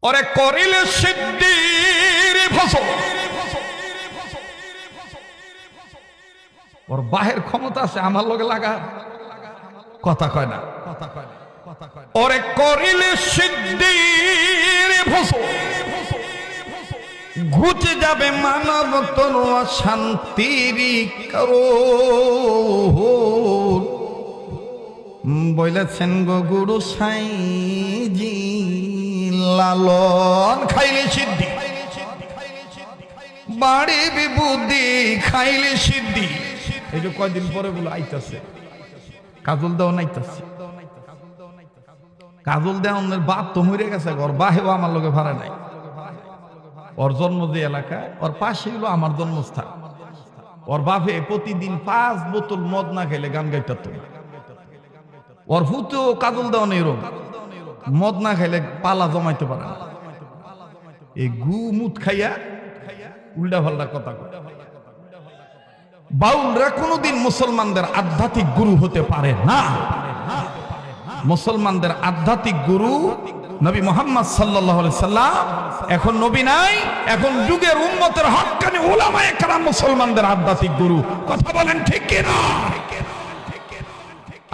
ওরে করিলে সিদ্ধির ফসল, ওর বাহের ক্ষমতা আছে আমার লগে লাগা, কথা কয় না, ওরে করিলে সিদ্ধির ফসল, ঘুচে যাবে মানব তনু শান্তির করো বলেছেন গো গুরু সাইজি লালন। খাইলে সিদ্ধি বাড়ি বিবুদ্ধি, খাইলে সিদ্ধি। এই যে কয়দিন পরে বলে আইতাছে কাজল দেওয়া নাইতাছে, কাজল দেওয়ানের বাপ তো মরে গেছে, ওর বাহেও আমার লগে ভাড়া নাই। ওর জন্ম যে এলাকা, ওর পাশে হলো আমার জন্মস্থান। ওর বাপে প্রতিদিন 5 বোতল মদ না খেলে গান গাইতো। ওর ফুতো কাজল দেওয়া নেই, মদ না খাইলে পালা জমাইতে পারে না। এই গু মুত খাইয়া উল্টা পাল্টা কথা কয়। বাউলরা কোনদিন মুসলমানদের আধ্যাত্মিক গুরু হতে পারে না। মুসলমানদের আধ্যাত্মিক গুরু নবী মুহাম্মদ সাল্লাল্লাহু আলাইহি সাল্লাম। এখন নবী নাই, এখন যুগের উম্মতের হক্কানি উলামায়ে কেরাম মুসলমানদের আধ্যাত্মিক গুরু। কথা বলেন ঠিক কি না?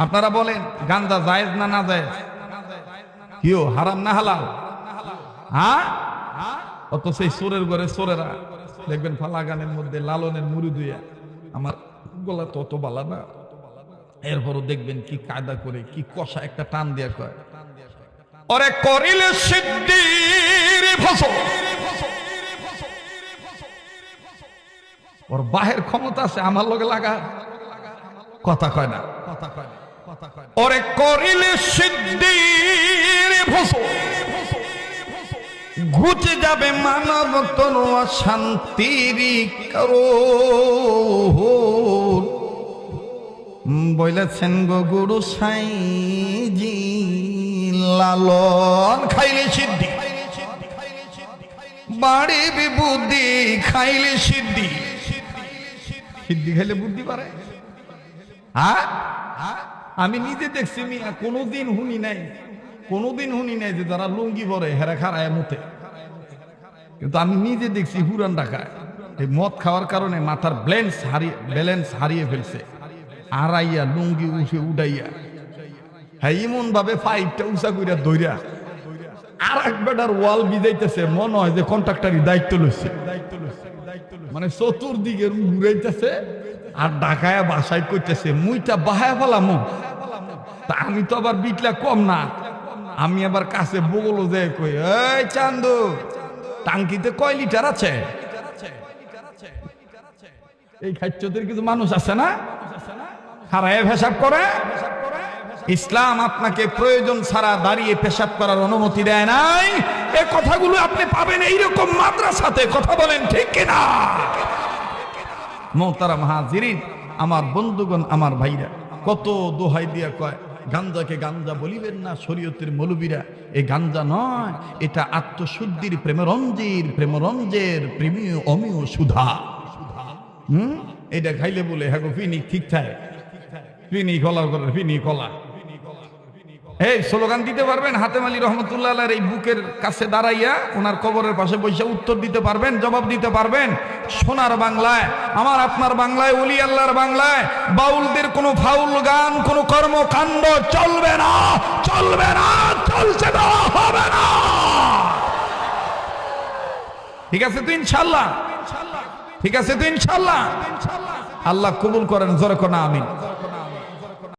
আপনারা বলেন গাঁজা জায়েজ না না জায়েজ? কিও হারাম না হালাল? হ্যাঁ, অত সেই সোরের ঘরে সোরেরা দেখবেন ফালা গানের মধ্যে লালনের মুড়ি দুইয়া, আমার গলা তো অত বালা না, এরপরও দেখবেন কি কায়দা করে কি কষা একটা টান দিয়া কয়, ওরে করিলে সিদ্ধির ফসল। ওর বাহের ক্ষমতা আছে আমার লগে লাগা, কথা কয় না, ওরে করিলে সিদ্ধির ফসল, ঘুচে যাবে মানব তনু শান্তির করো বলেছেন গো গুরু সাইজি লালন। খাইলে সিদ্ধি বাড়ি বিবুদ্ধি, খাইলে সিদ্ধি। সিদ্ধি খাইলে বুদ্ধি পারে? হ্যাঁ, আমি নিজে দেখছি, কোনোদিন শুনি নাই যে যারা লুঙ্গি পরে হেরা খারায় মুতে। কিন্তু আমি নিজে দেখছি হুরান ঢাকায় এই মদ খাওয়ার কারণে মাথার ব্যালেন্স হারিয়ে ফেলছে, আড়াইয়া লুঙ্গি উঠাইয়া, হ্যাঁ এমন ভাবে পাইপটা উঁচা কইরা দইরা আর এক বেটার ওয়াল বিজাইতেছে, মনে হয় যে কন্ট্রাক্টরি দায়িত্ব লইছে, মানে চতুর্দিকে ঘুরাইতেছে আর ঢাকায় বাসায় করতেছে মুইটা বাহায় ফেলামো। তা আমি তো আবার বিটলা কম না, আমি আবার কাছে বগলো যে কই, এই চান্দু টাঙ্কিতে কয় লিটার আছে? এই খাদ্যদের কিছু মানুষ আছে না, হারায় পেশাব করে। ইসলাম আপনাকে প্রয়োজন ছাড়া দাঁড়িয়ে পেশাব করার অনুমতি দেয় নাই। এই কথাগুলো আপনি পাবেন এইরকম মাদ্রাসাতে। কথা বলেন ঠিক কিনা? মোহতারাম হাজিরিন, আমার বন্ধুগণ, আমার ভাইরা, কত দোহাই দিয়া কয় গাঞ্জাকে গাঞ্জা বলিবেন না শরীয়তের মৌলবীরা। এই গাঞ্জা নয়, এটা আত্মশুদ্ধির প্রেমরঞ্জের প্রেমীয় অমীয় সুধা। এটা খাইলে বলে হ্যাঁ গো ফিনি ঠিক থাকে, ফিনি কলার করে ফিনি কলা। এই স্লোগান দিতে পারবেন? হাতেম আলী রহমতুল্লাহ আলাইহির এই বুকের কাছে দাঁড়াইয়া ওনার কবরের পাশে বসে উত্তর দিতে পারবেন, জবাব দিতে পারবেন? সোনার বাংলায়, আমার আপনার বাংলায়, ওলি আল্লাহর বাংলায় বাউলদের কোনো ফাউল গান, কোনো কর্মকাণ্ড চলবে না, চলবে না, চলছে না, হবে না। ঠিক আছে তো ইনশাআল্লাহ? ঠিক আছে তো ইনশাআল্লাহ? আল্লাহ কবুল করেন, জোরে কোন আমিন।